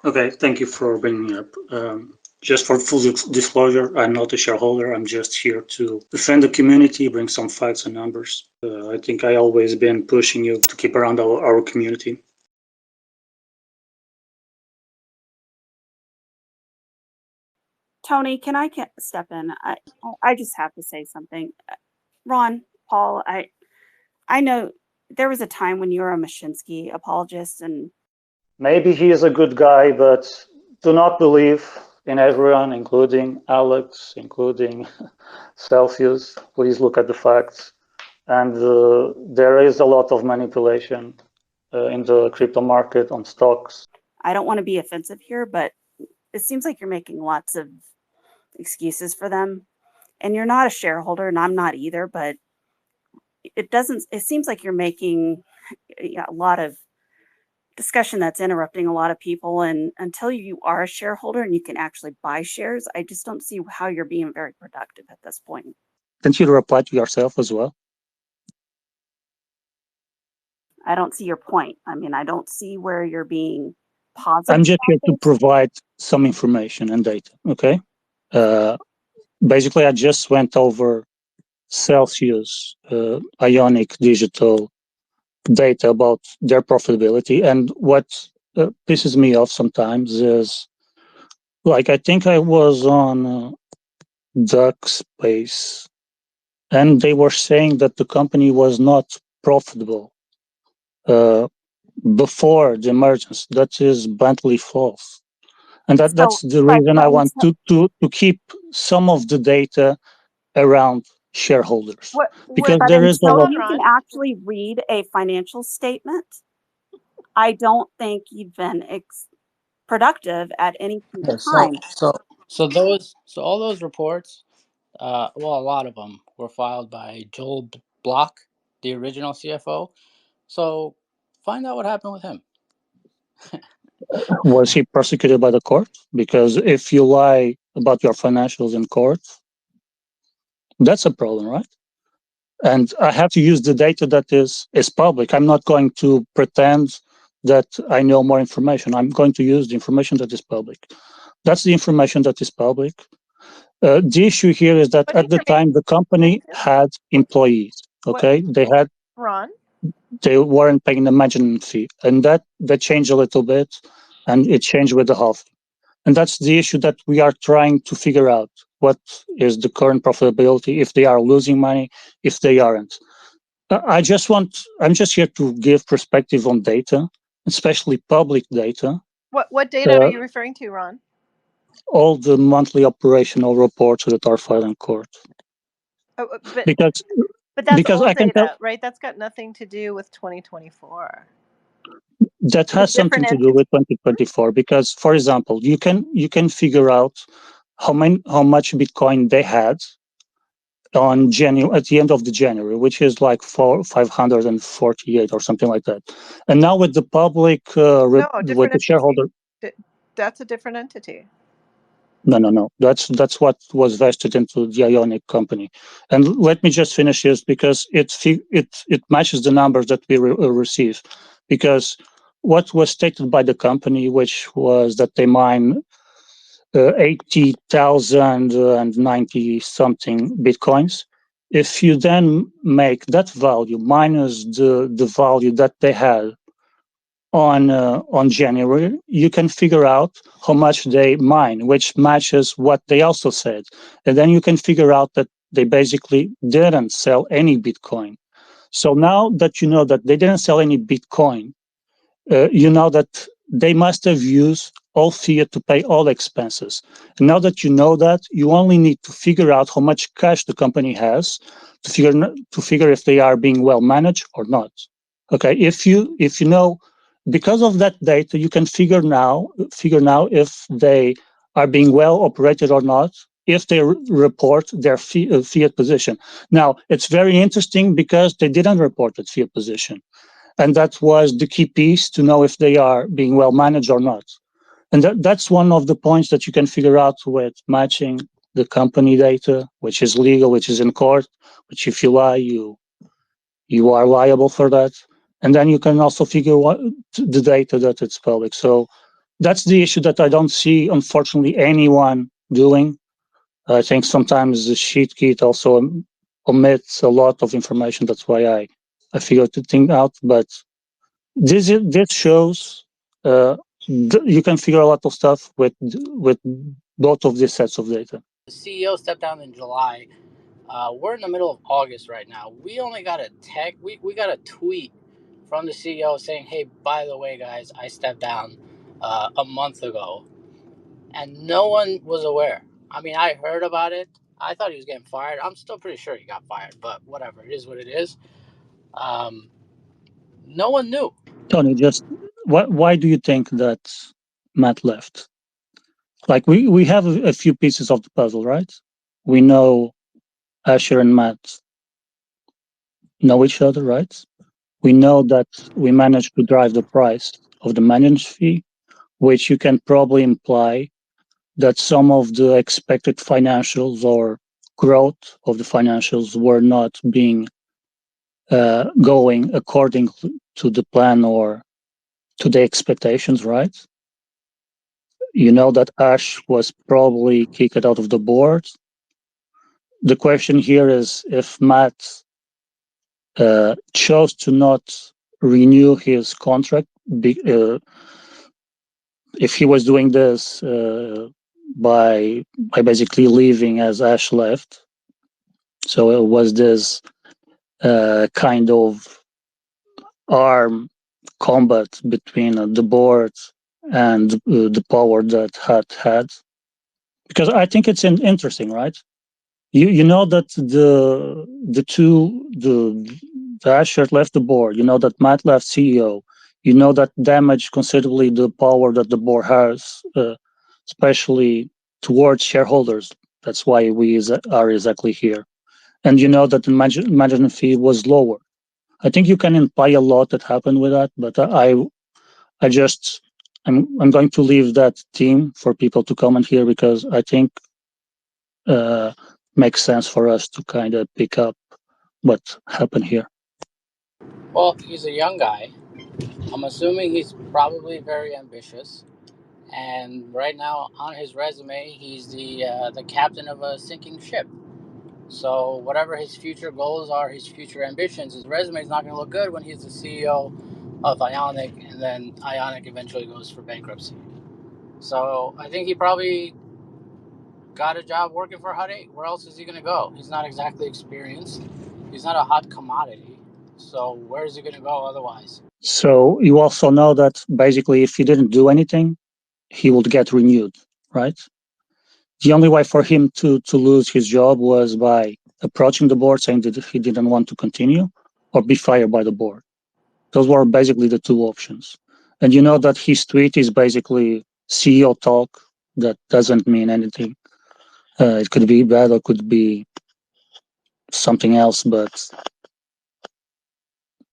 Okay, thank you for bringing me up. Just for full disclosure, I'm not a shareholder. I'm just here to defend the community, bring some facts and numbers. I think I always been pushing you to keep around our community. Tony, can I step in? I just have to say something. Ron, Paul, I know there was a time when you were a Mashinsky apologist, and Maybe he is a good guy, but do not believe in everyone, including Alex, including Celsius. Please look at the facts. And there is a lot of manipulation in the crypto market on stocks. I don't want to be offensive here, but it seems like you're making lots of excuses for them. And you're not a shareholder, and I'm not either, but it seems like you're making a lot of discussion that's interrupting a lot of people. And until you are a shareholder and you can actually buy shares, I just don't see how you're being very productive at this point. Can't you reply to yourself as well? I don't see your point. I mean, I don't see where you're being positive. I'm just here to provide some information and data, okay? Basically, I just went over Celsius, Ionic Digital data about their profitability. And what pisses me off sometimes is, like, I think I was on Duck Space, and they were saying that the company was not profitable before the emergence. That is bluntly false. And that's the reason I want to keep some of the data around shareholders. Because there is a lot. You can actually read a financial statement. I don't think you've been productive at any time. So all those reports, well, a lot of them were filed by Joel Block, the original CFO. So find out what happened with him. Was he prosecuted by the court? Because if you lie about your financials in court, that's a problem, right? And I have to use the data that is public. I'm not going to pretend that I know more information. I'm going to use the information that is public. That's the information that is public. The issue here is that at the time, the company had employees, okay? They weren't paying the management fee. And that changed a little bit, and it changed with the half. And that's the issue that we are trying to figure out. What is the current profitability, if they are losing money, if they aren't. I'm just here to give perspective on data, especially public data. What data are you referring to, Ron? All the monthly operational reports that are filed in court. But that's old data, right? That's got nothing to do with 2024. That has something to do with 2024 because, for example, you can figure out how much Bitcoin they had on January, at the end of the January, which is like 548 or something like that. And now with the public, with the shareholder, that's a different entity. No. That's what was vested into the Ionic company. And let me just finish this because it matches the numbers that we receive. Because what was stated by the company, which was that they mine 80,090 something Bitcoins. If you then make that value minus the value that they had on January, you can figure out how much they mine, which matches what they also said. And then you can figure out that they basically didn't sell any Bitcoin. So now that you know that they didn't sell any Bitcoin, you know that they must have used all fiat to pay all expenses. And now that you know that, you only need to figure out how much cash the company has to figure if they are being well managed or not. Okay, if you know, because of that data, you can figure now if they are being well operated or not, if they report their fiat position. Now, it's very interesting because they didn't report that fiat position. And that was the key piece to know if they are being well managed or not. And that's one of the points that you can figure out with matching the company data, which is legal, which is in court, which if you lie, you are liable for that. And then you can also figure what the data that it's public. So that's the issue that I don't see, unfortunately, anyone doing. I think sometimes the sheet kit also omits a lot of information. That's why I figured the thing out. But this shows you can figure a lot of stuff with both of these sets of data. The CEO stepped down in July. We're in the middle of August right now. We only got we got a tweet from the CEO saying, "Hey, by the way, guys, I stepped down a month ago," and no one was aware. I mean, I heard about it. I thought he was getting fired. I'm still pretty sure he got fired, but whatever. It is what it is. No one knew. Tony, just why do you think that Matt left? Like we have a few pieces of the puzzle, right? We know Asher and Matt know each other, right? We know that we managed to drive the price of the management fee, which you can probably imply that some of the expected financials or growth of the financials were not being going according to the plan or to the expectations, right? You know that Ash was probably kicked out of the board. The question here is if Matt chose to not renew his contract, if he was doing this by basically leaving as Ash left. So it was this kind of arm combat between the board and the power that had. Because I think it's interesting, right? You know that the Asher left the board. You know that Matt left CEO. You know that damaged considerably the power that the board has, especially towards shareholders. That's why we are exactly here. And you know that the management fee was lower. I think you can imply a lot that happened with that, but I'm going to leave that team for people to comment here because I think makes sense for us to kind of pick up what happened here. Well, he's a young guy. I'm assuming he's probably very ambitious. And right now on his resume, he's the captain of a sinking ship. So whatever his future goals are, his future ambitions, his resume is not going to look good when he's the CEO of Ionic, and then Ionic eventually goes for bankruptcy. So I think he probably got a job working for Hut 8. Where else is he going to go? He's not exactly experienced. He's not a hot commodity. So where is he going to go otherwise? So you also know that basically if he didn't do anything, he would get renewed, right? The only way for him to lose his job was by approaching the board saying that he didn't want to continue or be fired by the board. Those were basically the two options. And you know that his tweet is basically CEO talk that doesn't mean anything. It could be bad or could be something else, but